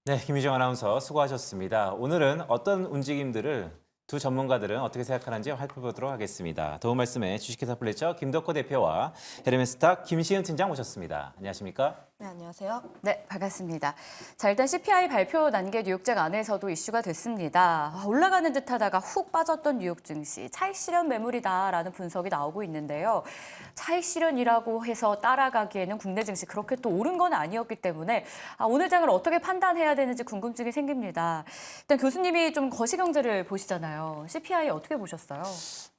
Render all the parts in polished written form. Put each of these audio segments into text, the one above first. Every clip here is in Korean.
네, 김유정 아나운서 수고하셨습니다. 오늘은 어떤 움직임들을 두 전문가들은 어떻게 생각하는지 살펴보도록 하겠습니다. 도움 말씀에 주식회사 플래처 김덕호 대표와 헤르메스탁 김시은 팀장 모셨습니다. 안녕하십니까? 네, 안녕하세요. 네, 반갑습니다. 자, 일단 CPI 발표 단계 뉴욕장 안에서도 이슈가 됐습니다. 올라가는 듯 하다가 훅 빠졌던 뉴욕 증시, 차익 실현 매물이다라는 분석이 나오고 있는데요. 차익 실현이라고 해서 따라가기에는 국내 증시 그렇게 또 오른 건 아니었기 때문에 오늘 장을 어떻게 판단해야 되는지 궁금증이 생깁니다. 일단 교수님이 좀 거시경제를 보시잖아요. CPI 어떻게 보셨어요?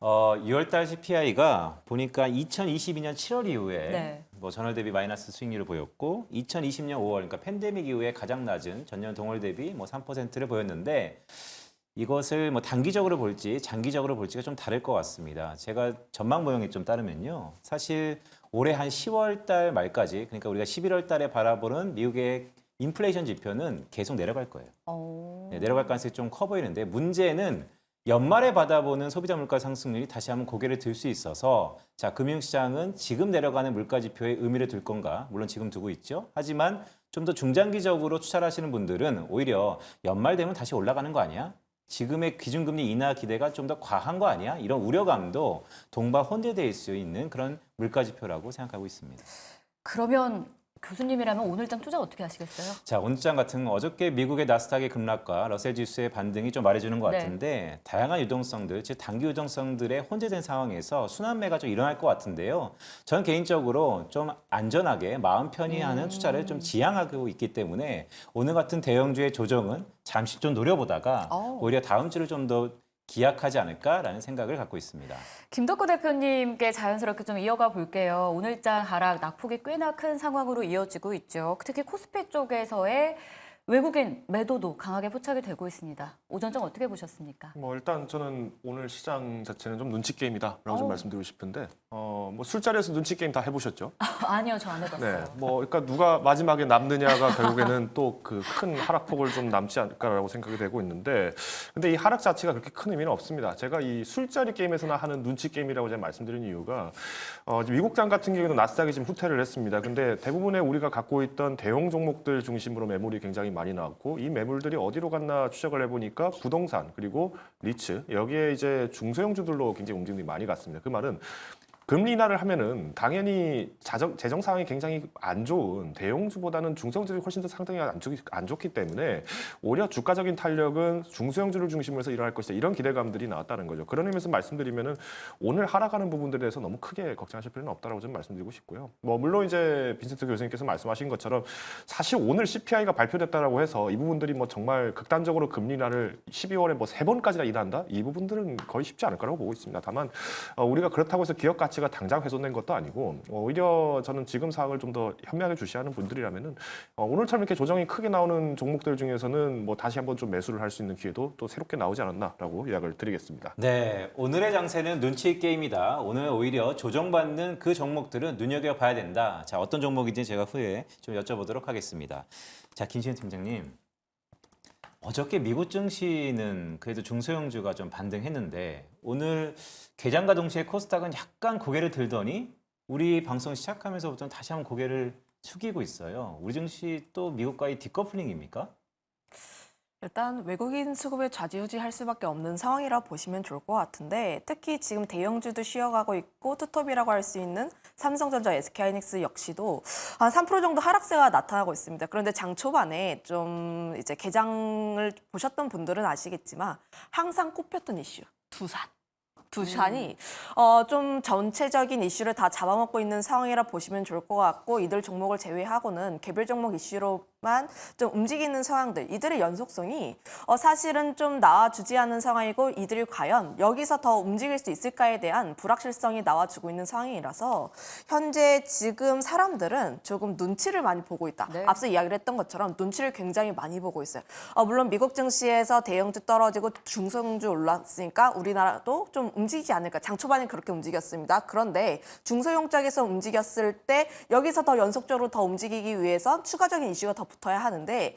6월달 CPI가 보니까 2022년 7월 이후에 네. 전월 대비 마이너스 수익률을 보였고 2020년 5월, 그러니까 팬데믹 이후에 가장 낮은 전년 동월 대비 3%를 보였는데 이것을 단기적으로 볼지 장기적으로 볼지가 좀 다를 것 같습니다. 제가 전망 모형에 좀 따르면요. 사실 올해 한 10월 달 말까지, 그러니까 우리가 11월 달에 바라보는 미국의 인플레이션 지표는 계속 내려갈 거예요. 네, 내려갈 가능성이 좀 커 보이는데 문제는 연말에 받아보는 소비자 물가 상승률이 다시 한번 고개를 들 수 있어서 자, 금융시장은 지금 내려가는 물가 지표에 의미를 둘 건가? 물론 지금 두고 있죠. 하지만 좀 더 중장기적으로 추천하시는 분들은 오히려 연말 되면 다시 올라가는 거 아니야? 지금의 기준금리 인하 기대가 좀 더 과한 거 아니야? 이런 우려감도 동반혼재될 수 있는 그런 물가 지표라고 생각하고 있습니다. 그러면 교수님이라면 오늘장 투자 어떻게 하시겠어요? 자, 오늘장 같은 건 어저께 미국의 나스닥의 급락과 러셀 지수의 반등이 좀 말해주는 것 네. 같은데 다양한 유동성들, 즉 단기 유동성들의 혼재된 상황에서 순환매가 좀 일어날 것 같은데요. 저는 개인적으로 좀 안전하게 마음 편히 하는 투자를 좀 지향하고 있기 때문에 오늘 같은 대형주의 조정은 잠시 좀 노려보다가 오히려 다음 주를 좀 더 기약하지 않을까라는 생각을 갖고 있습니다. 김덕호 대표님께 자연스럽게 좀 이어가 볼게요. 오늘장 하락 낙폭이 꽤나 큰 상황으로 이어지고 있죠. 특히 코스피 쪽에서의 외국인 매도도 강하게 포착이 되고 있습니다. 오전장 어떻게 보셨습니까? 일단 저는 오늘 시장 자체는 좀 눈치 게임이다라고 좀 말씀드리고 싶은데 술자리에서 눈치 게임 다 해보셨죠? 아니요, 저 안 해봤어요. 네, 그러니까 누가 마지막에 남느냐가 결국에는 또 그 큰 하락폭을 좀 남지 않을까라고 생각이 되고 있는데, 근데 이 하락 자체가 그렇게 큰 의미는 없습니다. 제가 이 술자리 게임에서나 하는 눈치 게임이라고 제가 말씀드린 이유가 미국장 같은 경우에는 나스닥이 지금 후퇴를 했습니다. 근데 대부분의 우리가 갖고 있던 대형 종목들 중심으로 매물이 굉장히 많이 나왔고 이 매물들이 어디로 갔나 추적을 해보니까 부동산 그리고 리츠 여기에 이제 중소형주들로 굉장히 움직임이 많이 갔습니다. 그 말은 금리 인하를 하면은 당연히 재정 상황이 굉장히 안 좋은 대형주보다는 중소형주들이 훨씬 더 상당히 안 좋기 때문에 오히려 주가적인 탄력은 중소형주를 중심으로 해서 일어날 것이다. 이런 기대감들이 나왔다는 거죠. 그런 의미에서 말씀드리면은 오늘 하락하는 부분들에 대해서 너무 크게 걱정하실 필요는 없다라고 좀 말씀드리고 싶고요. 물론 이제 빈센트 교수님께서 말씀하신 것처럼 사실 오늘 CPI가 발표됐다라고 해서 이 부분들이 정말 극단적으로 금리 인하를 12월에 3번까지나 일한다? 이 부분들은 거의 쉽지 않을 거라고 보고 있습니다. 다만 우리가 그렇다고 해서 기업 가치가 당장 훼손된 것도 아니고 오히려 저는 지금 상황을 좀 더 현명하게 주시하는 분들이라면은 오늘처럼 이렇게 조정이 크게 나오는 종목들 중에서는 다시 한번 좀 매수를 할 수 있는 기회도 또 새롭게 나오지 않았나라고 이야기를 드리겠습니다. 네, 오늘의 장세는 눈치 게임이다. 오늘 오히려 조정받는 그 종목들은 눈여겨봐야 된다. 자, 어떤 종목인지 제가 후에 좀 여쭤보도록 하겠습니다. 자, 김시현 팀장님. 어저께 미국 증시는 그래도 중소형주가 좀 반등했는데 오늘 개장과 동시에 코스닥은 약간 고개를 들더니 우리 방송 시작하면서부터는 다시 한번 고개를 숙이고 있어요. 우리 증시 또 미국과의 디커플링입니까? 일단 외국인 수급에 좌지우지할 수밖에 없는 상황이라 보시면 좋을 것 같은데 특히 지금 대형주도 쉬어가고 있고 투톱이라고 할 수 있는 삼성전자, SK하이닉스 역시도 한 3% 정도 하락세가 나타나고 있습니다. 그런데 장 초반에 좀 이제 개장을 보셨던 분들은 아시겠지만 항상 꼽혔던 이슈 두산이 좀 전체적인 이슈를 다 잡아먹고 있는 상황이라 보시면 좋을 것 같고 이들 종목을 제외하고는 개별 종목 이슈로만 좀 움직이는 상황들 이들의 연속성이 사실은 좀 나와주지 않은 상황이고 이들이 과연 여기서 더 움직일 수 있을까에 대한 불확실성이 나와주고 있는 상황이라서 현재 지금 사람들은 조금 눈치를 많이 보고 있다. 네. 앞서 이야기를 했던 것처럼 눈치를 굉장히 많이 보고 있어요. 물론 미국 증시에서 대형주 떨어지고 중소형주 올랐으니까 우리나라도 좀 움직이지 않을까. 장 초반에 그렇게 움직였습니다. 그런데 중소형 쪽에서 움직였을 때 여기서 더 연속적으로 더 움직이기 위해서 추가적인 이슈가 더 붙어야 하는데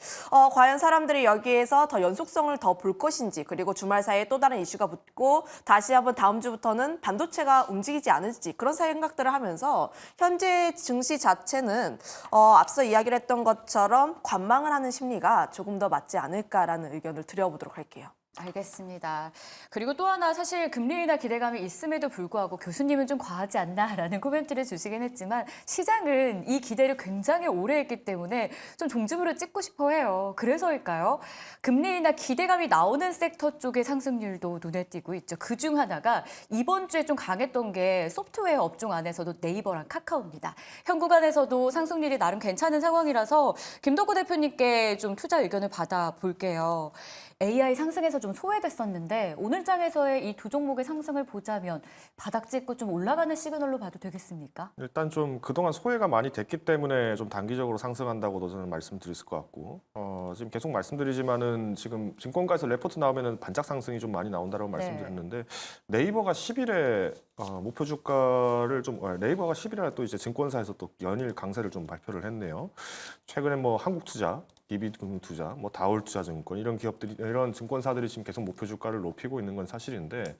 과연 사람들이 여기에서 더 연속성을 더 볼 것인지 그리고 주말 사이에 또 다른 이슈가 붙고 다시 한번 다음 주부터는 반도체가 움직이지 않을지 그런 생각들을 하면서 현재 증시 자체는 앞서 이야기를 했던 것처럼 관망을 하는 심리가 조금 더 맞지 않을까라는 의견을 드려보도록 할게요. 알겠습니다. 그리고 또 하나 사실 금리 인하 기대감이 있음에도 불구하고 교수님은 좀 과하지 않나라는 코멘트를 주시긴 했지만 시장은 이 기대를 굉장히 오래 했기 때문에 좀 종지부를 찍고 싶어 해요. 그래서일까요? 금리 인하 기대감이 나오는 섹터 쪽의 상승률도 눈에 띄고 있죠. 그중 하나가 이번 주에 좀 강했던 게 소프트웨어 업종 안에서도 네이버랑 카카오입니다. 현 구간에서도 상승률이 나름 괜찮은 상황이라서 김덕구 대표님께 좀 투자 의견을 받아볼게요. AI 상승에서 좀 소외됐었는데 오늘 장에서의 이 두 종목의 상승을 보자면 바닥 찍고 좀 올라가는 시그널로 봐도 되겠습니까? 일단 좀 그동안 소외가 많이 됐기 때문에 좀 단기적으로 상승한다고도 저는 말씀드릴 것 같고 지금 계속 말씀드리지만은 지금 증권가에서 레포트 나오면은 반짝 상승이 좀 많이 나온다고 말씀드렸는데 네이버가 10일에 목표 주가를 좀 네이버가 10일에 또 이제 증권사에서 또 연일 강세를 좀 발표를 했네요. 최근에 뭐 한국투자, DB금융투자, 뭐 다올투자증권 이런 기업들이 이런 증권사들이 지금 계속 목표 주가를 높이고 있는 건 사실인데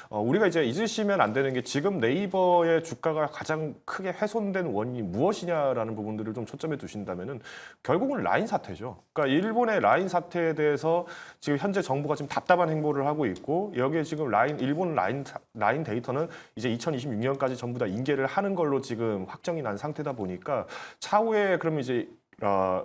우리가 이제 잊으시면 안 되는 게 지금 네이버의 주가가 가장 크게 훼손된 원인이 무엇이냐라는 부분들을 좀 초점에 두신다면은 결국은 라인 사태죠. 그러니까 일본의 라인 사태에 대해서 지금 현재 정부가 지금 답답한 행보를 하고 있고 여기에 지금 일본 라인 데이터는 이제 2026년까지 전부 다 인계를 하는 걸로 지금 확정이 난 상태다 보니까 차후에 그러면 이제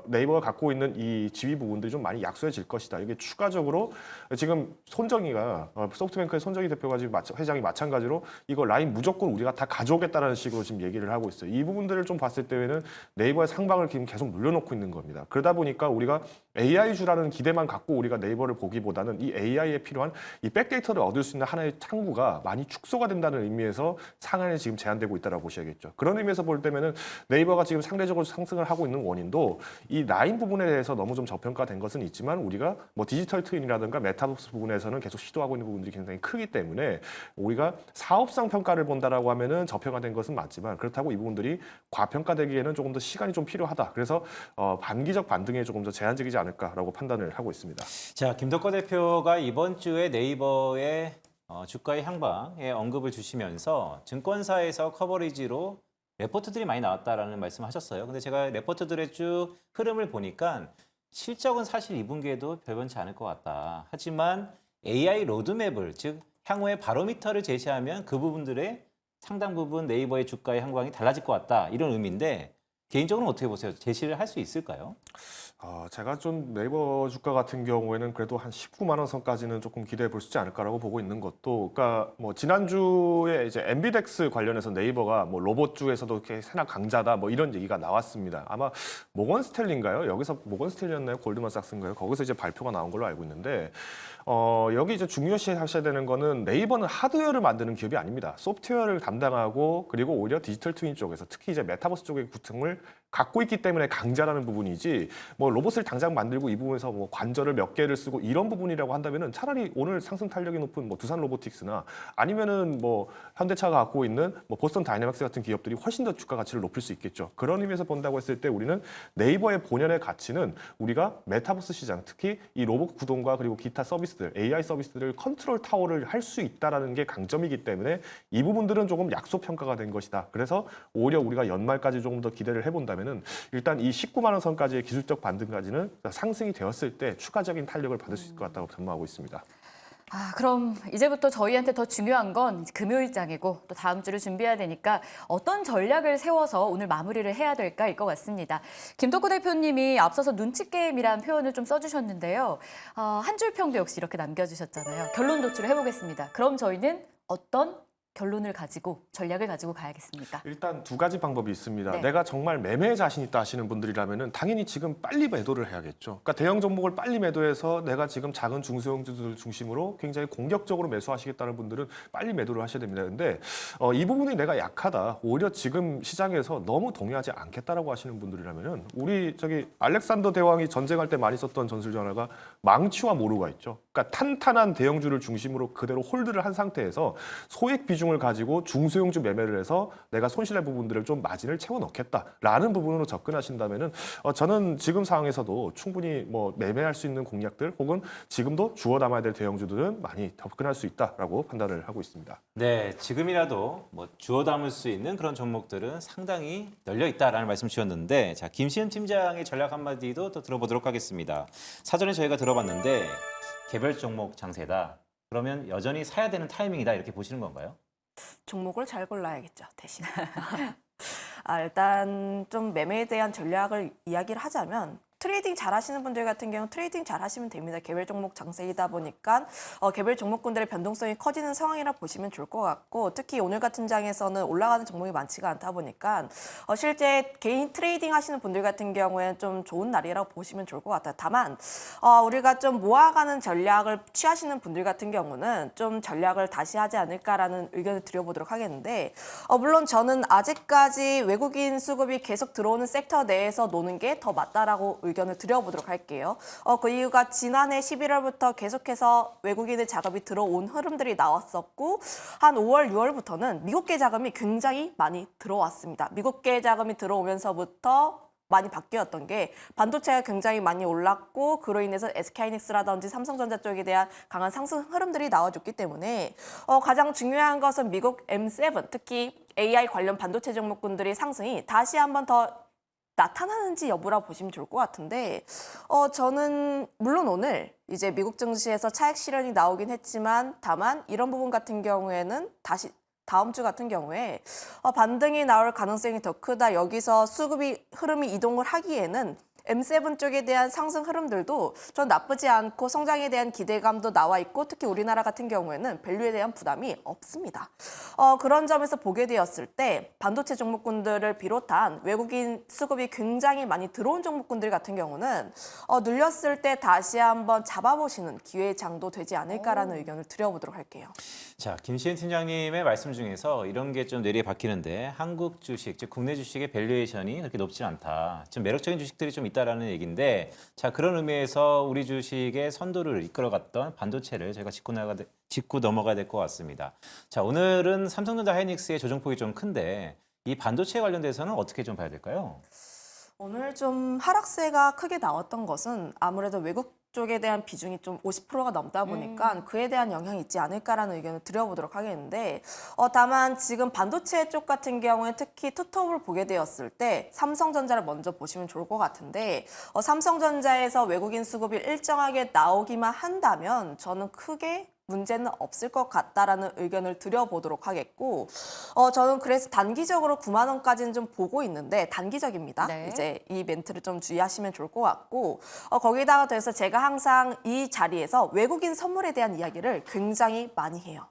네이버가 갖고 있는 이 지위 부분들이 좀 많이 약소해질 것이다. 이게 추가적으로 지금 손정희가 소프트뱅크의 손정희 대표가 지금 회장이 마찬가지로 이거 라인 무조건 우리가 다 가져오겠다라는 식으로 지금 얘기를 하고 있어요. 이 부분들을 좀 봤을 때에는 네이버의 상방을 지금 계속 눌려놓고 있는 겁니다. 그러다 보니까 우리가 AI주라는 기대만 갖고 우리가 네이버를 보기보다는 이 AI에 필요한 이 백데이터를 얻을 수 있는 하나의 창구가 많이 축소가 된다는 의미에서 상한이 지금 제한되고 있다고 보셔야겠죠. 그런 의미에서 볼 때면은 네이버가 지금 상대적으로 상승을 하고 있는 원인도 이 라인 부분에 대해서 너무 좀 저평가된 것은 있지만 우리가 뭐 디지털 트윈이라든가 메타버스 부분에서는 계속 시도하고 있는 부분들이 굉장히 크기 때문에 우리가 사업성 평가를 본다라고 하면은 저평가된 것은 맞지만 그렇다고 이 부분들이 과평가되기에는 조금 더 시간이 좀 필요하다. 그래서 반기적 반등에 조금 더 제한적이지 않을까라고 판단을 하고 있습니다. 자, 김덕거 대표가 이번 주에 네이버의 주가의 향방에 언급을 주시면서 증권사에서 커버리지로 레포트들이 많이 나왔다라는 말씀하셨어요. 근데 제가 레포트들의 쭉 흐름을 보니까 실적은 사실 2분기에도 별변치 않을 것 같다. 하지만 AI 로드맵을 즉 향후의 바로미터를 제시하면 그 부분들의 상당 부분 네이버의 주가의 향방이 달라질 것 같다. 이런 의미인데 개인적으로는 어떻게 보세요? 제시를 할 수 있을까요? 제가 좀 네이버 주가 같은 경우에는 그래도 한 19만 원 선까지는 조금 기대해 볼 수 있지 않을까라고 보고 있는 것도, 그러니까 뭐 지난주에 이제 엔비덱스 관련해서 네이버가 뭐 로봇 중에서도 이렇게 세나 강자다 뭐 이런 얘기가 나왔습니다. 아마 모건 스탠리인가요? 여기서 모건 스탠리였나요? 골드만삭스인가요? 거기서 이제 발표가 나온 걸로 알고 있는데 여기 이제 중요시 하셔야 되는 거는 네이버는 하드웨어를 만드는 기업이 아닙니다. 소프트웨어를 담당하고 그리고 오히려 디지털 트윈 쪽에서 특히 이제 메타버스 쪽의 구성을 갖고 있기 때문에 강자라는 부분이지 뭐 로봇을 당장 만들고 이 부분에서 뭐 관절을 몇 개를 쓰고 이런 부분이라고 한다면은 차라리 오늘 상승 탄력이 높은 뭐 두산 로보틱스나 아니면은 뭐 현대차가 갖고 있는 뭐 보스턴 다이내믹스 같은 기업들이 훨씬 더 주가 가치를 높일 수 있겠죠. 그런 의미에서 본다고 했을 때 우리는 네이버의 본연의 가치는 우리가 메타버스 시장 특히 이 로봇 구동과 그리고 기타 서비스들 AI 서비스들을 컨트롤 타워를 할 수 있다라는 게 강점이기 때문에 이 부분들은 조금 약소 평가가 된 것이다. 그래서 오히려 우리가 연말까지 조금 더 기대를 해본다면은 일단 이 19만 원 선까지의 기술적 반등까지는 상승이 되었을 때 추가적인 탄력을 받을 수 있을 것 같다고 전망하고 있습니다. 그럼 이제부터 저희한테 더 중요한 건 금요일장이고 또 다음 주를 준비해야 되니까 어떤 전략을 세워서 오늘 마무리를 해야 될까일 것 같습니다. 김덕구 대표님이 앞서서 눈치게임이라는 표현을 좀 써주셨는데요. 한 줄 평도 역시 이렇게 남겨주셨잖아요. 결론 도출을 해보겠습니다. 그럼 저희는 어떤 결론을 가지고 전략을 가지고 가야겠습니까? 일단 두 가지 방법이 있습니다. 네. 내가 정말 매매에 자신 있다 하시는 분들이라면은 당연히 지금 빨리 매도를 해야겠죠. 그러니까 대형 종목을 빨리 매도해서 내가 지금 작은 중소형주들 중심으로 굉장히 공격적으로 매수하시겠다는 분들은 빨리 매도를 하셔야 됩니다. 근데 이 부분이 내가 약하다. 오히려 지금 시장에서 너무 동의하지 않겠다라고 하시는 분들이라면은 우리 알렉산더 대왕이 전쟁할 때 많이 썼던 전술 중 하나가 망치와 모루가 있죠. 그러니까 탄탄한 대형주를 중심으로 그대로 홀드를 한 상태에서 소액 비중을 가지고 중소형주 매매를 해서 내가 손실할 부분들을 좀 마진을 채워 넣겠다라는 부분으로 접근하신다면은 저는 지금 상황에서도 충분히 뭐 매매할 수 있는 공략들 혹은 지금도 주워 담아야 될 대형주들은 많이 접근할 수 있다라고 판단을 하고 있습니다. 네, 지금이라도 뭐 주워 담을 수 있는 그런 종목들은 상당히 열려 있다라는 말씀 주셨는데, 자, 김시은 팀장의 전략 한마디도 또 들어보도록 하겠습니다. 사전에 저희가 들어봤는데 개별 종목 장세다. 그러면 여전히 사야 되는 타이밍이다 이렇게 보시는 건가요? 종목을 잘 골라야겠죠, 대신. 일단 좀 매매에 대한 전략을 이야기를 하자면 트레이딩 잘 하시는 분들 같은 경우 트레이딩 잘 하시면 됩니다. 개별 종목 장세이다 보니까 개별 종목군들의 변동성이 커지는 상황이라 보시면 좋을 것 같고, 특히 오늘 같은 장에서는 올라가는 종목이 많지가 않다 보니까 실제 개인 트레이딩 하시는 분들 같은 경우에는 좀 좋은 날이라고 보시면 좋을 것 같아요. 다만 우리가 좀 모아가는 전략을 취하시는 분들 같은 경우는 좀 전략을 다시 하지 않을까라는 의견을 드려보도록 하겠는데, 물론 저는 아직까지 외국인 수급이 계속 들어오는 섹터 내에서 노는 게 더 맞다라고 의견을 드려보도록 할게요. 그 이유가 지난해 11월부터 계속해서 외국인의 자금이 들어온 흐름들이 나왔었고, 한 5월, 6월부터는 미국계 자금이 굉장히 많이 들어왔습니다. 미국계 자금이 들어오면서부터 많이 바뀌었던 게 반도체가 굉장히 많이 올랐고, 그로 인해서 SK하이닉스라든지 삼성전자 쪽에 대한 강한 상승 흐름들이 나와줬기 때문에 가장 중요한 것은 미국 M7, 특히 AI 관련 반도체 종목군들의 상승이 다시 한번 더 나타나는지 여부라 보시면 좋을 것 같은데, 저는 물론 오늘 이제 미국 증시에서 차익 실현이 나오긴 했지만, 다만 이런 부분 같은 경우에는 다시 다음 주 같은 경우에 반등이 나올 가능성이 더 크다. 여기서 수급이 흐름이 이동을 하기에는 M7 쪽에 대한 상승 흐름들도 전 나쁘지 않고 성장에 대한 기대감도 나와 있고, 특히 우리나라 같은 경우에는 밸류에 대한 부담이 없습니다. 그런 점에서 보게 되었을 때 반도체 종목군들을 비롯한 외국인 수급이 굉장히 많이 들어온 종목군들 같은 경우는 눌렸을 때 다시 한번 잡아보시는 기회의 장도 되지 않을까라는 의견을 드려보도록 할게요. 자, 김시은 팀장님의 말씀 중에서 이런 게 좀 뇌리에 박히는데, 한국 주식, 즉 국내 주식의 밸류에이션이 그렇게 높지 않다. 좀 매력적인 주식들이 좀 있다라는 얘기인데, 자, 그런 의미에서 우리 주식의 선도를 이끌어갔던 반도체를 저희가 짚고 넘어가야 될 것 같습니다. 자, 오늘은 삼성전자 하이닉스의 조정폭이 좀 큰데, 이 반도체 관련돼서는 어떻게 좀 봐야 될까요? 오늘 좀 하락세가 크게 나왔던 것은 아무래도 외국 쪽에 대한 비중이 좀 50%가 넘다 보니까 그에 대한 영향이 있지 않을까라는 의견을 드려보도록 하겠는데, 다만 지금 반도체 쪽 같은 경우에 특히 투톱을 보게 되었을 때 삼성전자를 먼저 보시면 좋을 것 같은데, 삼성전자에서 외국인 수급이 일정하게 나오기만 한다면 저는 크게 문제는 없을 것 같다라는 의견을 드려보도록 하겠고, 저는 그래서 단기적으로 9만 원까지는 좀 보고 있는데, 단기적입니다. 네. 이제 이 멘트를 좀 주의하시면 좋을 것 같고, 거기다가 더해서 제가 항상 이 자리에서 외국인 선물에 대한 이야기를 굉장히 많이 해요.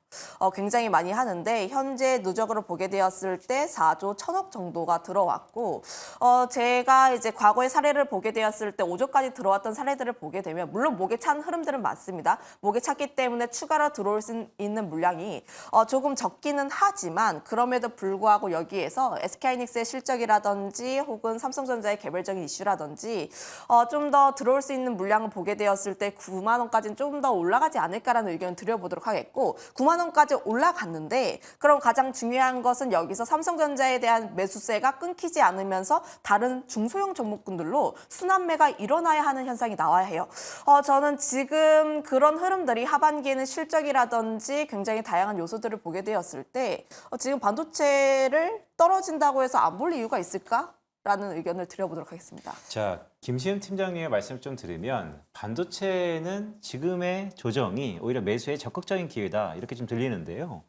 굉장히 많이 하는데, 현재 누적으로 보게 되었을 때 4조 1천억 정도가 들어왔고, 제가 이제 과거의 사례를 보게 되었을 때 5조까지 들어왔던 사례들을 보게 되면, 물론 목에 찬 흐름들은 많습니다. 목에 찼기 때문에 추가로 들어올 수 있는 물량이 조금 적기는 하지만, 그럼에도 불구하고 여기에서 SK하이닉스의 실적이라든지 혹은 삼성전자의 개별적인 이슈라든지 좀 더 들어올 수 있는 물량을 보게 되었을 때 9만 원까지는 좀 더 올라가지 않을까라는 의견을 드려보도록 하겠고, 9만 원까지 올라갔는데, 그럼 가장 중요한 것은 여기서 삼성전자에 대한 매수세가 끊기지 않으면서 다른 중소형 종목군들로 순환매가 일어나야 하는 현상이 나와야 해요. 저는 지금 그런 흐름들이 하반기에는 실적이라든지 굉장히 다양한 요소들을 보게 되었을 때 지금 반도체를 떨어진다고 해서 안 볼 이유가 있을까? 라는 의견을 드려보도록 하겠습니다. 자, 김시은 팀장님의 말씀 좀 들으면 반도체는 지금의 조정이 오히려 매수의 적극적인 기회다 이렇게 좀 들리는데요.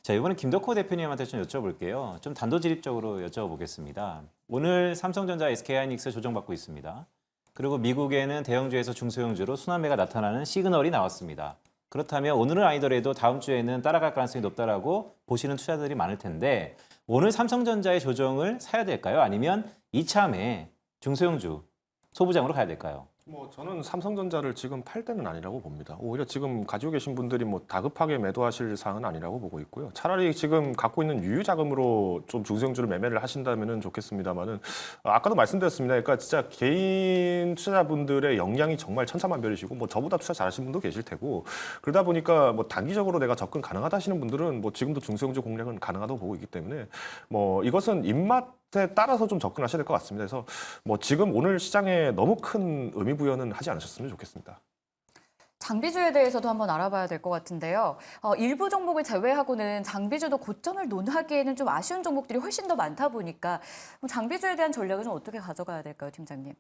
자, 이번에 김덕호 대표님한테 좀 여쭤볼게요. 좀 단도직입적으로 여쭤보겠습니다. 오늘 삼성전자, SK하이닉스 조정받고 있습니다. 그리고 미국에는 대형주에서 중소형주로 순환매가 나타나는 시그널이 나왔습니다. 그렇다면 오늘은 아니더라도 다음 주에는 따라갈 가능성이 높다라고 보시는 투자들이 많을 텐데, 오늘 삼성전자의 조정을 사야 될까요? 아니면 이참에 중소형주 소부장으로 가야 될까요? 뭐 저는 삼성전자를 지금 팔 때는 아니라고 봅니다. 오히려 지금 가지고 계신 분들이 뭐 다급하게 매도하실 사항은 아니라고 보고 있고요. 차라리 지금 갖고 있는 유유 자금으로 좀 중소형주를 매매를 하신다면은 좋겠습니다만은 아까도 말씀드렸습니다. 그러니까 진짜 개인 투자자분들의 역량이 정말 천차만별이시고 뭐 저보다 투자 잘하시는 분도 계실 테고 그러다 보니까 뭐 단기적으로 내가 접근 가능하다 하시는 분들은 뭐 지금도 중소형주 공략은 가능하다고 보고 있기 때문에 뭐 이것은 입맛에 따라서 좀 접근하셔야 될 것 같습니다. 그래서 뭐 지금 오늘 시장에 너무 큰 의미 부여는 하지 않으셨으면 좋겠습니다. 장비주에 대해서도 한번 알아봐야 될 것 같은데요. 일부 종목을 제외하고는 장비주도 고점을 논하기에는 좀 아쉬운 종목들이 훨씬 더 많다 보니까 장비주에 대한 전략을 좀 어떻게 가져가야 될까요, 팀장님?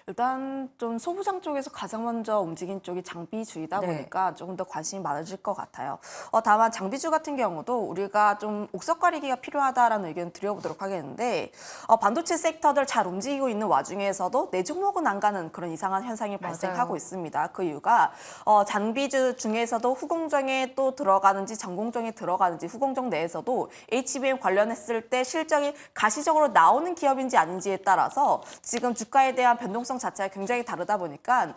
일단 좀 소부장 쪽에서 가장 먼저 움직인 쪽이 장비주이다 네. 보니까 조금 더 관심이 많아질 것 같아요. 다만 장비주 같은 경우도 우리가 좀 옥석 가리기가 필요하다라는 의견 드려보도록 하겠는데 반도체 섹터들 잘 움직이고 있는 와중에서도 내 종목은 안 가는 그런 이상한 현상이 발생하고 맞아요. 있습니다. 그 이유가 장비주 중에서도 후공정에 또 들어가는지 전공정에 들어가는지 후공정 내에서도 HBM 관련했을 때 실적이 가시적으로 나오는 기업인지 아닌지에 따라서 지금 주가에 대한 변동성 자체가 굉장히 다르다 보니까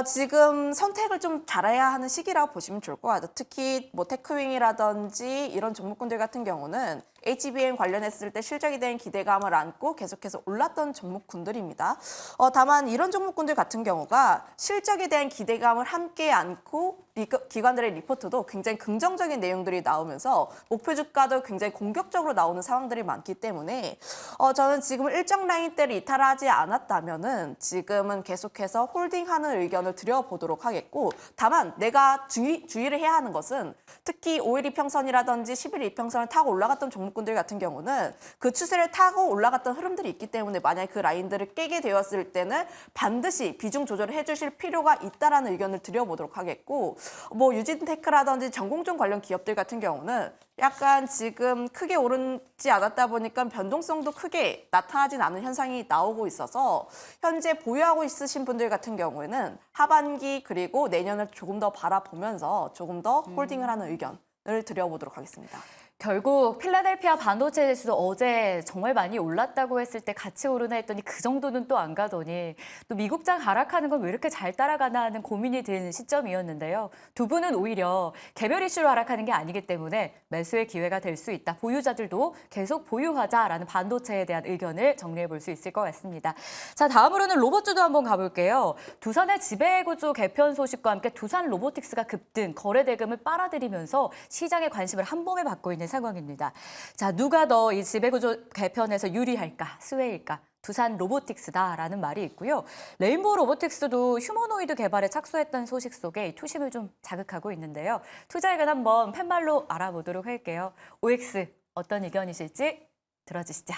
지금 선택을 좀 잘해야 하는 시기라고 보시면 좋을 것 같아요. 특히 뭐 테크윙이라든지 이런 종목군들 같은 경우는 HBM 관련했을 때 실적에 대한 기대감을 안고 계속해서 올랐던 종목군들입니다. 다만 이런 종목군들 같은 경우가 실적에 대한 기대감을 함께 안고 기관들의 리포트도 굉장히 긍정적인 내용들이 나오면서 목표 주가도 굉장히 공격적으로 나오는 상황들이 많기 때문에 저는 지금 일정 라인대를 이탈하지 않았다면은 지금은 계속해서 홀딩하는 의견을 드려보도록 하겠고 다만 내가 주의를 해야 하는 것은 특히 5일 이평선이라든지 10일 이평선을 타고 올라갔던 종목군들 같은 경우는 그 추세를 타고 올라갔던 흐름들이 있기 때문에 만약 그 라인들을 깨게 되었을 때는 반드시 비중 조절을 해주실 필요가 있다라는 의견을 드려보도록 하겠고 뭐 유진테크라든지 전공정 관련 기업들 같은 경우는 약간 지금 크게 오르지 않았다 보니까 변동성도 크게 나타나진 않은 현상이 나오고 있어서 현재 보유하고 있으신 분들 같은 경우에는 하반기 그리고 내년을 조금 더 바라보면서 조금 더 홀딩을 하는 의견을 드려보도록 하겠습니다. 결국 필라델피아 반도체 지수도 어제 정말 많이 올랐다고 했을 때 같이 오르나 했더니 그 정도는 또 안 가더니 또 미국장 하락하는 건 왜 이렇게 잘 따라가나 하는 고민이 드는 시점이었는데요. 두 분은 오히려 개별 이슈로 하락하는 게 아니기 때문에 매수의 기회가 될 수 있다. 보유자들도 계속 보유하자라는 반도체에 대한 의견을 정리해 볼 수 있을 것 같습니다. 자, 다음으로는 로봇주도 한번 가볼게요. 두산의 지배구조 개편 소식과 함께 두산 로보틱스가 급등, 거래 대금을 빨아들이면서 시장의 관심을 한 몸에 받고 있는 상황입니다. 자, 누가 더 이 지배구조 개편에서 유리할까, 수혜일까? 두산 로보틱스다라는 말이 있고요. 레인보우 로보틱스도 휴머노이드 개발에 착수했다는 소식 속에 투심을 좀 자극하고 있는데요. 투자 의견 한번 팻말로 알아보도록 할게요. OX 어떤 의견이실지 들어주시죠.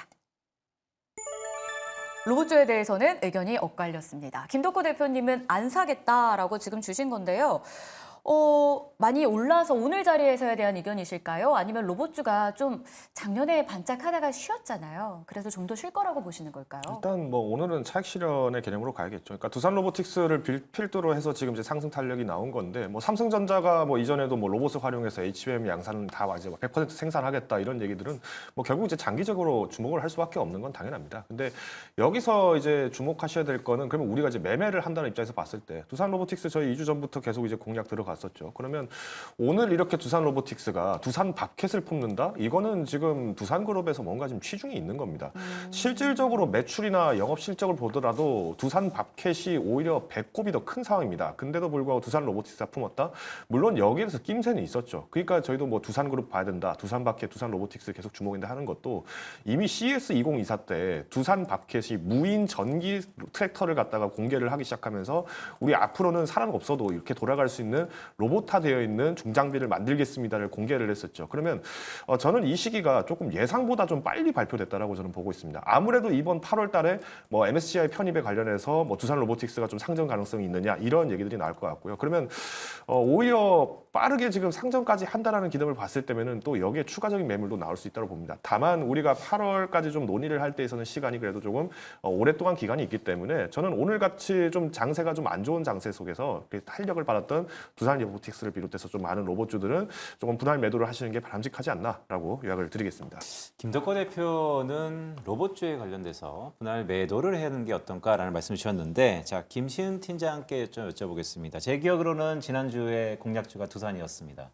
로봇주에 대해서는 의견이 엇갈렸습니다. 김덕호 대표님은 안 사겠다라고 지금 주신 건데요. 많이 올라서 오늘 자리에서에 대한 의견이실까요? 아니면 로봇주가 좀 작년에 반짝하다가 쉬었잖아요. 그래서 좀 더 쉴 거라고 보시는 걸까요? 일단 뭐 오늘은 차익 실현의 개념으로 가야겠죠. 그러니까 두산 로보틱스를 필두로 해서 지금 이제 상승 탄력이 나온 건데 뭐 삼성전자가 뭐 이전에도 뭐 로봇을 활용해서 HBM 양산은 다 이제 100% 생산하겠다 이런 얘기들은 뭐 결국 이제 장기적으로 주목을 할 수밖에 없는 건 당연합니다. 근데 여기서 이제 주목하셔야 될 거는 그러면 우리가 이제 매매를 한다는 입장에서 봤을 때 두산 로보틱스 저희 2주 전부터 계속 이제 공략 들어갔었죠. 그러면 오늘 이렇게 두산 로보틱스가 두산 밥켓을 품는다? 이거는 지금 두산그룹에서 뭔가 좀 취중이 있는 겁니다. 실질적으로 매출이나 영업 실적을 보더라도 두산 밥켓이 오히려 배꼽이 더 큰 상황입니다. 근데도 불구하고 두산 로보틱스가 품었다? 물론 여기에 대해서 낌새는 있었죠. 그러니까 저희도 뭐 두산그룹 봐야 된다. 두산 밥켓, 두산 로보틱스 계속 주목인데 하는 것도 이미 CES 2024 때 두산 밥켓이 무인 전기 트랙터를 갖다가 공개를 하기 시작하면서 우리 앞으로는 사람 없어도 이렇게 돌아갈 수 있는 로봇화되어 있는 중장비를 만들겠습니다를 공개를 했었죠. 그러면 저는 이 시기가 조금 예상보다 좀 빨리 발표됐다라고 저는 보고 있습니다. 아무래도 이번 8월 달에 뭐 MSCI 편입에 관련해서 뭐 두산 로보틱스가 좀 상정 가능성이 있느냐 이런 얘기들이 나올 것 같고요. 그러면 오히려 빠르게 지금 상정까지 한다라는 기대를 봤을 때면은 또 여기에 추가적인 매물도 나올 수 있다고 봅니다. 다만 우리가 8월까지 좀 논의를 할 때에서는 시간이 그래도 조금 오랫동안 기간이 있기 때문에 저는 오늘 같이 좀 장세가 좀 안 좋은 장세 속에서 탄력을 받았던 두산 두산 로보틱스를 비롯해서 좀 많은 로봇주들은 조금 분할 매도를 하시는 게 바람직하지 않나라고 요약을 드리겠습니다. 김덕호 대표는 로봇주에 관련돼서 분할 매도를 하는 게 어떤가라는 말씀을 주셨는데, 자, 김시은 팀장께 좀 여쭤보겠습니다. 제 기억으로는 지난주에 공략주가 두산이었습니다.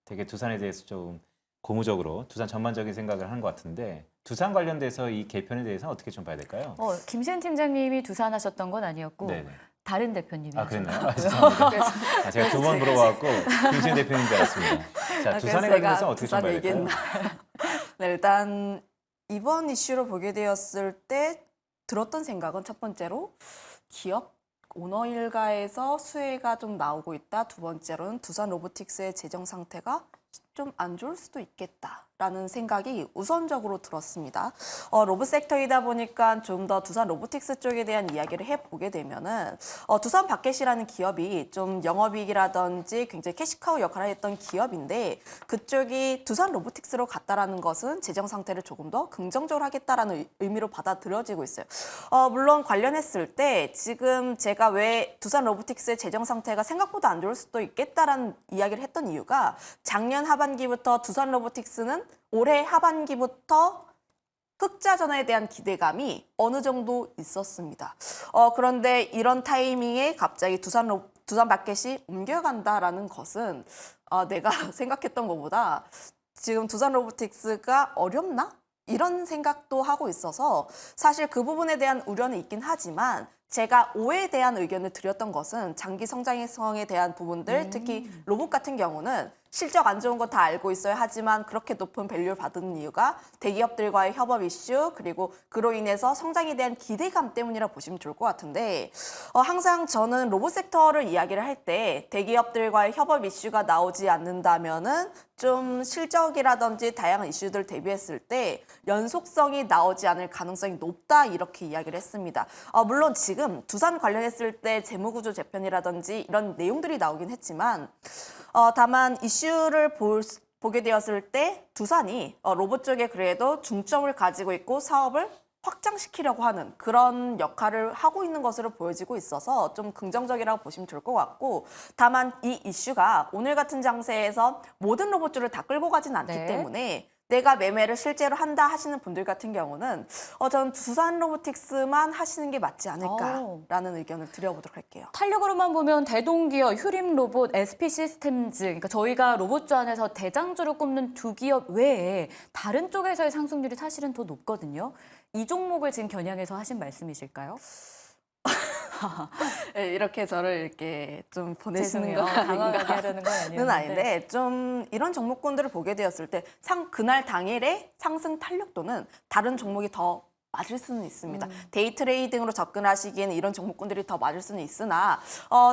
되게 두산에 대해서 좀 고무적으로 두산 전반적인 생각을 하는 것 같은데, 두산 관련돼서 이 개편에 대해서는 어떻게 좀 봐야 될까요? 김시은 팀장님이 두산 하셨던 건 아니었고 네네. 다른 대표님이 아, 하셨던 그랬나요? 아, 죄송합니다. 아, 제가 두 번 물어봐갖고 김시은 대표님 줄 알았습니다. 자, 두산에 관련해서 어떻게 좀 봐야 될까요? 네, 일단 이번 이슈로 보게 되었을 때 들었던 생각은 첫 번째로 기업 오너 일가에서 수혜가 좀 나오고 있다. 두 번째로는 두산 로보틱스의 재정 상태가 좀 안 좋을 수도 있겠다라는 생각이 우선적으로 들었습니다. 로봇 섹터이다 보니까 좀 더 두산 로보틱스 쪽에 대한 이야기를 해보게 되면은 두산 바켓이라는 기업이 좀 영업이익이라든지 굉장히 캐시카우 역할을 했던 기업인데 그쪽이 두산 로보틱스로 갔다라는 것은 재정 상태를 조금 더 긍정적으로 하겠다라는 의미로 받아들여지고 있어요. 물론 관련했을 때 지금 제가 왜 두산 로보틱스의 재정 상태가 생각보다 안 좋을 수도 있겠다라는 이야기를 했던 이유가 작년 하반기부터 두산 로보틱스는 올해 하반기부터 흑자전환에 대한 기대감이 어느 정도 있었습니다. 그런데 이런 타이밍에 갑자기 두산 바켓이 옮겨간다라는 것은 내가 생각했던 것보다 지금 두산 로보틱스가 어렵나? 이런 생각도 하고 있어서 사실 그 부분에 대한 우려는 있긴 하지만 제가 5에 대한 의견을 드렸던 것은 장기 성장성에 대한 부분들, 특히 로봇 같은 경우는 실적 안 좋은 거 다 알고 있어야 하지만 그렇게 높은 밸류를 받는 이유가 대기업들과의 협업 이슈 그리고 그로 인해서 성장에 대한 기대감 때문이라 보시면 좋을 것 같은데 항상 저는 로봇 섹터를 이야기를 할 때 대기업들과의 협업 이슈가 나오지 않는다면은 좀 실적이라든지 다양한 이슈들 대비했을 때 연속성이 나오지 않을 가능성이 높다 이렇게 이야기를 했습니다. 물론 지금 두산 관련했을 때 재무구조 재편이라든지 이런 내용들이 나오긴 했지만 다만 이슈를 보게 되었을 때 두산이 로봇 쪽에 그래도 중점을 가지고 있고 사업을 확장시키려고 하는 그런 역할을 하고 있는 것으로 보여지고 있어서 좀 긍정적이라고 보시면 좋을 것 같고 다만 이 이슈가 오늘 같은 장세에서 모든 로봇주를 다 끌고 가진 않기 네. 때문에 내가 매매를 실제로 한다 하시는 분들 같은 경우는 저는 두산 로보틱스만 하시는 게 맞지 않을까라는 의견을 드려보도록 할게요. 탄력으로만 보면 대동기업, 휴림로봇, SP시스템즈, 그러니까 저희가 로봇주 안에서 대장주를 꼽는 두 기업 외에 다른 쪽에서의 상승률이 사실은 더 높거든요. 이 종목을 지금 겨냥해서 하신 말씀이실까요? 네, 이렇게 저를 이렇게 좀 보내시는 죄송해요. 건 당황하게 아닌가. 하려는 건 아니었는데. 는 아닌데 좀 이런 종목군들을 보게 되었을 때 그날 당일의 상승 탄력도는 다른 종목이 더 맞을 수는 있습니다. 데이 트레이딩으로 접근하시기에는 이런 종목군들이 더 맞을 수는 있으나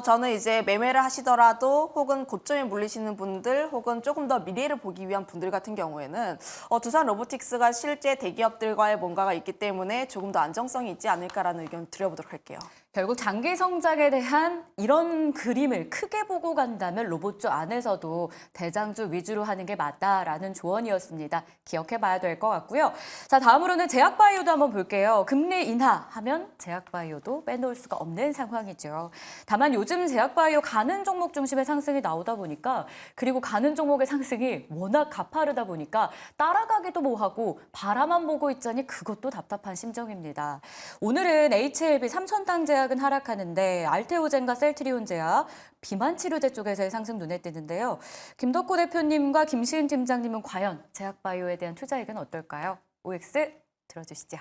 저는 이제 매매를 하시더라도 혹은 고점에 물리시는 분들 혹은 조금 더 미래를 보기 위한 분들 같은 경우에는 두산 로보틱스가 실제 대기업들과의 뭔가가 있기 때문에 조금 더 안정성이 있지 않을까라는 의견을 드려보도록 할게요. 결국 장기 성장에 대한 이런 그림을 크게 보고 간다면 로봇주 안에서도 대장주 위주로 하는 게 맞다라는 조언이었습니다. 기억해봐야 될 것 같고요. 자, 다음으로는 제약바이오도 한번 볼게요. 금리 인하하면 제약바이오도 빼놓을 수가 없는 상황이죠. 다만 요즘 제약바이오 가는 종목 중심의 상승이 나오다 보니까 그리고 가는 종목의 상승이 워낙 가파르다 보니까 따라가기도 뭐하고 바라만 보고 있자니 그것도 답답한 심정입니다. 오늘은 HLB 삼천당제약은 하락하는데 알테오젠과 셀트리온 제약, 비만 치료제 쪽에서의 상승 눈에 띄는데요. 김덕호 대표님과 김시은 팀장님은 과연 제약바이오에 대한 투자 의견 어떨까요? OX 들어주시죠.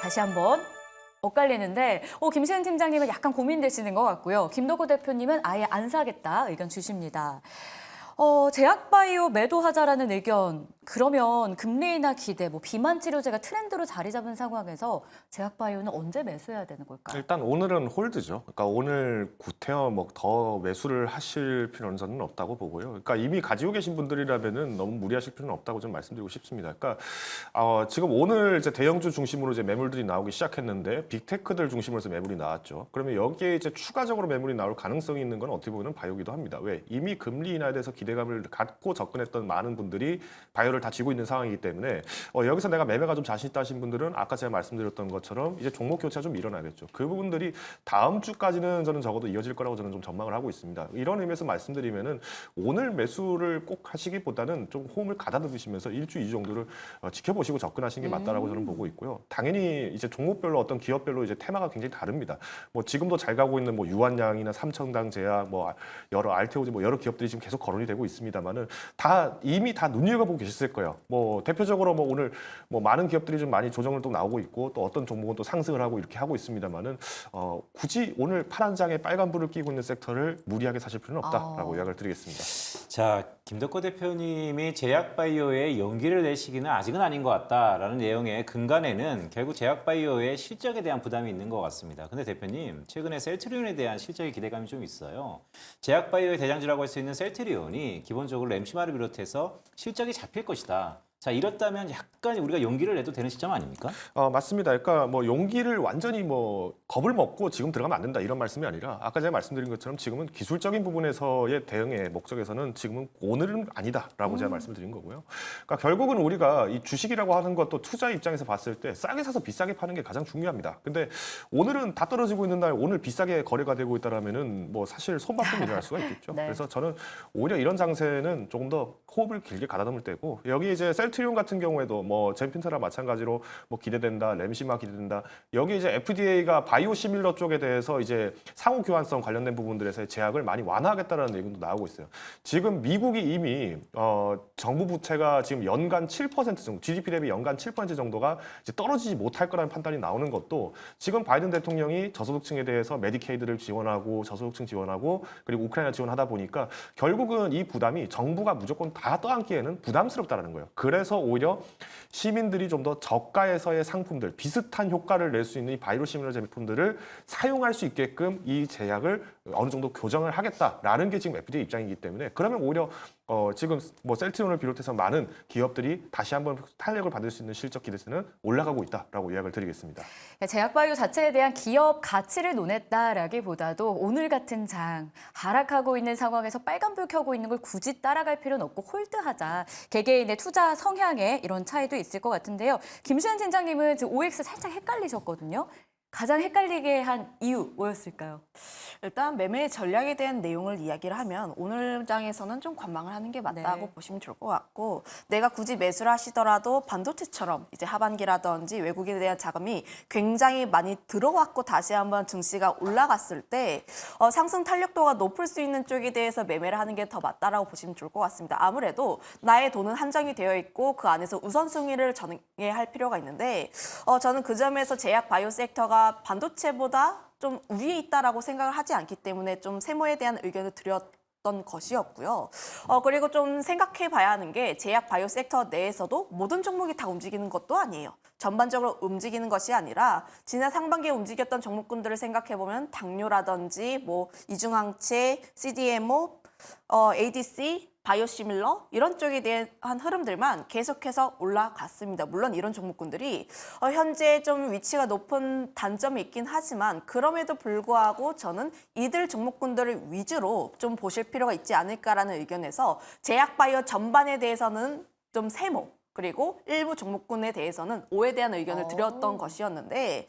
다시 한번 엇갈리는데 김시은 팀장님은 약간 고민되시는 것 같고요. 김덕호 대표님은 아예 안 사겠다 의견 주십니다. 제약바이오 매도하자라는 의견, 그러면 금리 인하 기대, 비만 치료제가 트렌드로 자리 잡은 상황에서 제약바이오는 언제 매수해야 되는 걸까요? 일단 오늘은 홀드죠. 그러니까 오늘 구태여 더 매수를 하실 필요는 저는 없다고 보고요. 그러니까 이미 가지고 계신 분들이라면은 너무 무리하실 필요는 없다고 좀 말씀드리고 싶습니다. 그러니까 지금 오늘 이제 대형주 중심으로 이제 매물들이 나오기 시작했는데 빅테크들 중심으로 해서 매물이 나왔죠. 그러면 여기에 이제 추가적으로 매물이 나올 가능성이 있는 건 어떻게 보면 바이오기도 합니다. 왜? 이미 금리 인하에 대해서 기대감을 갖고 접근했던 많은 분들이 바이오를 기여를 다 쥐고 있는 상황이기 때문에 여기서 내가 매매가 좀 자신 있다 하신 분들은 아까 제가 말씀드렸던 것처럼 이제 종목 교체가 좀 일어나겠죠. 그 부분들이 다음 주까지는 저는 적어도 이어질 거라고 저는 좀 전망을 하고 있습니다. 이런 의미에서 말씀드리면은 오늘 매수를 꼭 하시기보다는 좀 호응을 가다듬으시면서 1주, 2주 정도를 지켜보시고 접근하시는 게 맞다라고 저는 보고 있고요. 당연히 이제 종목별로 어떤 기업별로 이제 테마가 굉장히 다릅니다. 뭐 지금도 잘 가고 있는 뭐 유한양이나 삼청당 제약, 뭐 여러 알테오즈 뭐 여러 기업들이 지금 계속 거론이 되고 있습니다만은 다 이미 다 눈여겨보고 계셨을 거예요. 뭐 대표적으로 뭐 오늘 뭐 많은 기업들이 좀 많이 조정을 또 나오고 있고 또 어떤 종목은 또 상승을 하고 이렇게 하고 있습니다만은 굳이 오늘 파란 장에 빨간 불을 끼고 있는 섹터를 무리하게 사실 필요는 없다라고 이야기를 드리겠습니다. 자, 김덕호 대표님이 제약바이오에 용기를 내시기는 아직은 아닌 것 같다라는 내용의 근간에는 결국 제약바이오의 실적에 대한 부담이 있는 것 같습니다. 근데 대표님, 최근에 셀트리온에 대한 실적의 기대감이 좀 있어요. 제약바이오의 대장주라고 할 수 있는 셀트리온이 기본적으로 램시마를 비롯해서 실적이 잡힐 것이다. 자, 이렇다면 약간 우리가 용기를 내도 되는 시점 아닙니까? 맞습니다. 그러니까 뭐 용기를 완전히 뭐 겁을 먹고 지금 들어가면 안 된다 이런 말씀이 아니라 아까 제가 말씀드린 것처럼 지금은 기술적인 부분에서의 대응의 목적에서는 지금은 오늘은 아니다라고 제가 말씀드린 거고요. 그러니까 결국은 우리가 이 주식이라고 하는 것도 투자 입장에서 봤을 때 싸게 사서 비싸게 파는 게 가장 중요합니다. 근데 오늘은 다 떨어지고 있는 날 오늘 비싸게 거래가 되고 있다라면은 뭐 사실 손바꿈이 일어날 수가 있겠죠. 네. 그래서 저는 오히려 이런 장세는 조금 더 호흡을 길게 가다듬을 때고 여기 이제 셀트리온 같은 경우에도 뭐 젠핀트랑 마찬가지로 뭐 기대된다, 램시마 기대된다. 여기 이제 FDA가 바이오시밀러 쪽에 대해서 이제 상호 교환성 관련된 부분들에서의 제약을 많이 완화하겠다라는 얘기도 나오고 있어요. 지금 미국이 이미 정부 부채가 지금 연간 7% 정도, GDP 대비 연간 7% 정도가 이제 떨어지지 못할 거라는 판단이 나오는 것도 지금 바이든 대통령이 저소득층에 대해서 메디케이드를 지원하고 저소득층 지원하고 그리고 우크라이나 지원하다 보니까 결국은 이 부담이 정부가 무조건 다 떠안기에는 부담스럽다는 거예요. 그래서 오히려 시민들이 좀 더 저가에서의 상품들, 비슷한 효과를 낼 수 있는 이 바이오시밀러 제품들을 사용할 수 있게끔 이 제약을 어느 정도 교정을 하겠다라는 게 지금 FDA 입장이기 때문에 그러면 오히려 지금 뭐 셀트리온을 비롯해서 많은 기업들이 다시 한번 탄력을 받을 수 있는 실적 기대세는 올라가고 있다라고 이야기를 드리겠습니다. 제약바이오 자체에 대한 기업 가치를 논했다라기보다도 오늘 같은 장 하락하고 있는 상황에서 빨간불 켜고 있는 걸 굳이 따라갈 필요는 없고 홀드하자. 개개인의 투자 성향에 이런 차이도 있을 것 같은데요. 김수현 팀장님은 지금 OX 살짝 헷갈리셨거든요. 가장 헷갈리게 한 이유 뭐였을까요? 일단 매매 전략에 대한 내용을 이야기를 하면 오늘 장에서는 좀 관망을 하는 게 맞다고 네. 보시면 좋을 것 같고 내가 굳이 매수를 하시더라도 반도체처럼 이제 하반기라든지 외국에 대한 자금이 굉장히 많이 들어왔고 다시 한번 증시가 올라갔을 때 상승 탄력도가 높을 수 있는 쪽에 대해서 매매를 하는 게 더 맞다라고 보시면 좋을 것 같습니다. 아무래도 나의 돈은 한정이 되어 있고 그 안에서 우선순위를 정해야 필요가 있는데 저는 그 점에서 제약 바이오 섹터가 반도체보다 좀 위에 있다라고 생각을 하지 않기 때문에 좀 세모에 대한 의견을 드렸던 것이었고요. 그리고 좀 생각해 봐야 하는 게 제약 바이오 섹터 내에서도 모든 종목이 다 움직이는 것도 아니에요. 전반적으로 움직이는 것이 아니라 지난 상반기에 움직였던 종목군들을 생각해 보면 당뇨라든지 뭐 이중항체, CDMO, ADC, 바이오시밀러 이런 쪽에 대한 흐름들만 계속해서 올라갔습니다. 물론 이런 종목군들이 현재 좀 위치가 높은 단점이 있긴 하지만 그럼에도 불구하고 저는 이들 종목군들을 위주로 좀 보실 필요가 있지 않을까라는 의견에서 제약바이오 전반에 대해서는 좀 세모 그리고 일부 종목군에 대해서는 오에 대한 의견을 드렸던 것이었는데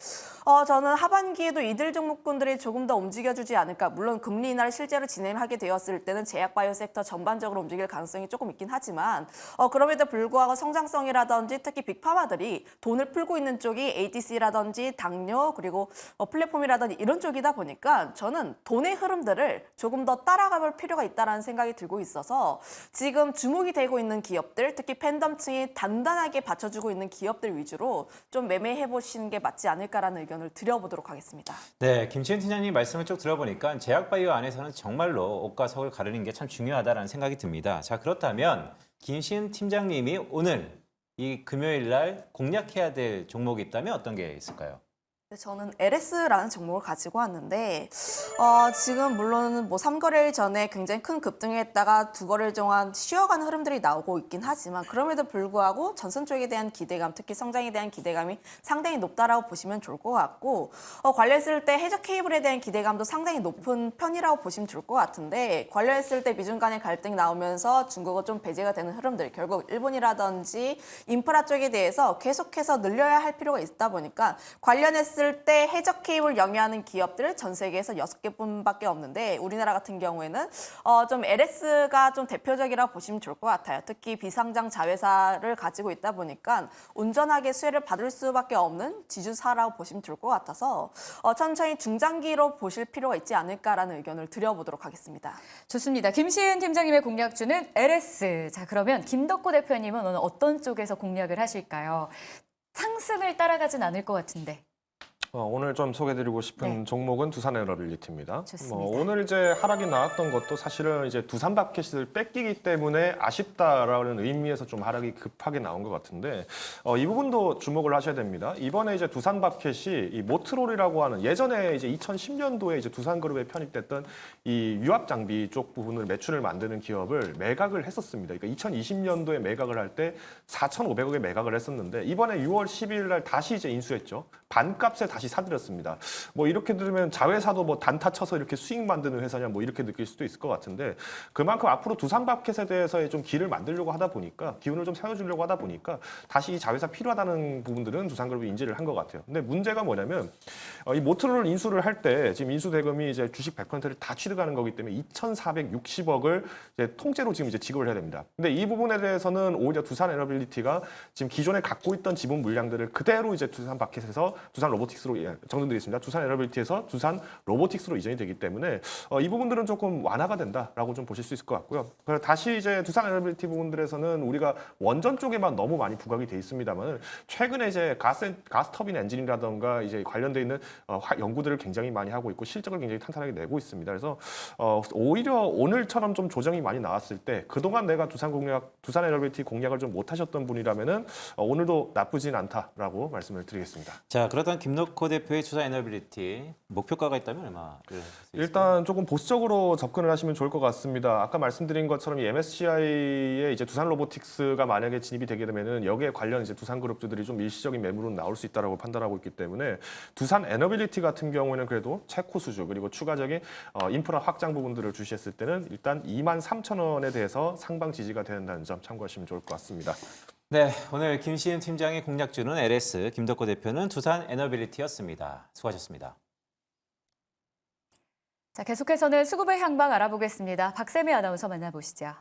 저는 하반기에도 이들 종목군들이 조금 더 움직여주지 않을까. 물론 금리 인하를 실제로 진행하게 되었을 때는 제약바이오 섹터 전반적으로 움직일 가능성이 조금 있긴 하지만 그럼에도 불구하고 성장성이라든지 특히 빅파마들이 돈을 풀고 있는 쪽이 ADC라든지 당뇨 그리고 플랫폼이라든지 이런 쪽이다 보니까 저는 돈의 흐름들을 조금 더 따라가볼 필요가 있다는 생각이 들고 있어서 지금 주목이 되고 있는 기업들 특히 팬덤층이 단단하게 받쳐주고 있는 기업들 위주로 좀 매매해 보시는 게 맞지 않을까라는 의견을 드려보도록 하겠습니다. 네, 김치현 팀장님 말씀을 쭉 들어보니까 제약바이오 안에서는 정말로 옥과 석을 가르는 게 참 중요하다는 생각이 듭니다. 자, 그렇다면 김시은 팀장님이 오늘 이 금요일 날 공략해야 될 종목이 있다면 어떤 게 있을까요? 저는 LS라는 종목을 가지고 왔는데 지금 물론 뭐 3거래일 전에 굉장히 큰 급등을 했다가 2거래일 동안 쉬어가는 흐름들이 나오고 있긴 하지만 그럼에도 불구하고 전선 쪽에 대한 기대감, 특히 성장에 대한 기대감이 상당히 높다라고 보시면 좋을 것 같고 관련했을 때 해저 케이블에 대한 기대감도 상당히 높은 편이라고 보시면 좋을 것 같은데 관련했을 때 미중 간의 갈등이 나오면서 중국어 좀 배제가 되는 흐름들 결국 일본이라든지 인프라 쪽에 대해서 계속해서 늘려야 할 필요가 있다 보니까 관련했을 때 해저 케이블 영위하는 기업들 전 세계에서 6개뿐밖에 없는데 우리나라 같은 경우에는 좀 LS가 좀 대표적이라고 보시면 좋을 것 같아요. 특히 비상장 자회사를 가지고 있다 보니까 온전하게 수혜를 받을 수밖에 없는 지주사라고 보시면 좋을 것 같아서 천천히 중장기로 보실 필요가 있지 않을까라는 의견을 드려보도록 하겠습니다. 좋습니다. 김시은 팀장님의 공략주는 LS. 자, 그러면 김덕구 대표님은 오늘 어떤 쪽에서 공략을 하실까요? 상승을 따라가진 않을 것 같은데. 오늘 좀 소개드리고 싶은 네. 종목은 두산에너빌리티입니다. 좋습니다. 오늘 이제 하락이 나왔던 것도 사실은 이제 두산 바켓을 뺏기기 때문에 아쉽다라는 의미에서 좀 하락이 급하게 나온 것 같은데 이 부분도 주목을 하셔야 됩니다. 이번에 이제 두산 바켓이 이 모트롤이라고 하는 예전에 이제 2010년도에 이제 두산그룹에 편입됐던 이 유압 장비 쪽 부분을 매출을 만드는 기업을 매각을 했었습니다. 그러니까 2020년도에 매각을 할 때 4,500억에 매각을 했었는데 이번에 6월 12일 날 다시 이제 인수했죠. 반값에 다시 사들였습니다. 뭐 이렇게 들으면 자회사도 뭐 단타 쳐서 이렇게 수익 만드는 회사냐 뭐 이렇게 느낄 수도 있을 것 같은데 그만큼 앞으로 두산바켓에 대해서의 좀 길을 만들려고 하다 보니까 기운을 좀 세워주려고 하다 보니까 다시 이 자회사 필요하다는 부분들은 두산그룹이 인지를 한 것 같아요. 근데 문제가 뭐냐면 이 모트롤을 인수를 할 때 지금 인수 대금이 이제 주식 100%를 다 취득하는 거기 때문에 2,460억을 이제 통째로 지금 이제 지급을 해야 됩니다. 근데 이 부분에 대해서는 오히려 두산에너빌리티가 지금 기존에 갖고 있던 지분 물량들을 그대로 이제 두산바켓에서 두산 로보틱스로 정정드리겠습니다. 두산에너빌리티에서 두산 로보틱스로 이전이 되기 때문에 이 부분들은 조금 완화가 된다라고 좀 보실 수 있을 것 같고요. 그래서 다시 이제 두산에너빌리티 부분들에서는 우리가 원전 쪽에만 너무 많이 부각이 돼 있습니다만 최근에 이제 가스 터빈 엔진이라던가 이제 관련돼 있는 연구들을 굉장히 많이 하고 있고 실적을 굉장히 탄탄하게 내고 있습니다. 그래서 오히려 오늘처럼 좀 조정이 많이 나왔을 때 그동안 내가 두산에너빌리티 공략을 좀 못하셨던 분이라면은 오늘도 나쁘진 않다라고 말씀을 드리겠습니다. 자, 그러던 김덕호 대표의 두산에너빌리티 목표가가 있다면 얼마를 하실 수 있을까요? 일단 조금 보수적으로 접근을 하시면 좋을 것 같습니다. 아까 말씀드린 것처럼 이 MSCI에 이제 두산 로보틱스가 만약에 진입이 되게 되면은 여기에 관련 이제 두산그룹주들이 좀 일시적인 매물은 나올 수 있다라고 판단하고 있기 때문에 두산 에너빌리티 같은 경우에는 그래도 최고 수주 그리고 추가적인 인프라 확장 부분들을 주시했을 때는 일단 23,000원에 대해서 상방 지지가 된다는 점 참고하시면 좋을 것 같습니다. 네, 오늘 김시은 팀장의 공략주는 LS, 김덕호 대표는 두산에너빌리티였습니다. 수고하셨습니다. 자, 계속해서는 수급의 향방 알아보겠습니다. 박세미 아나운서 만나보시죠.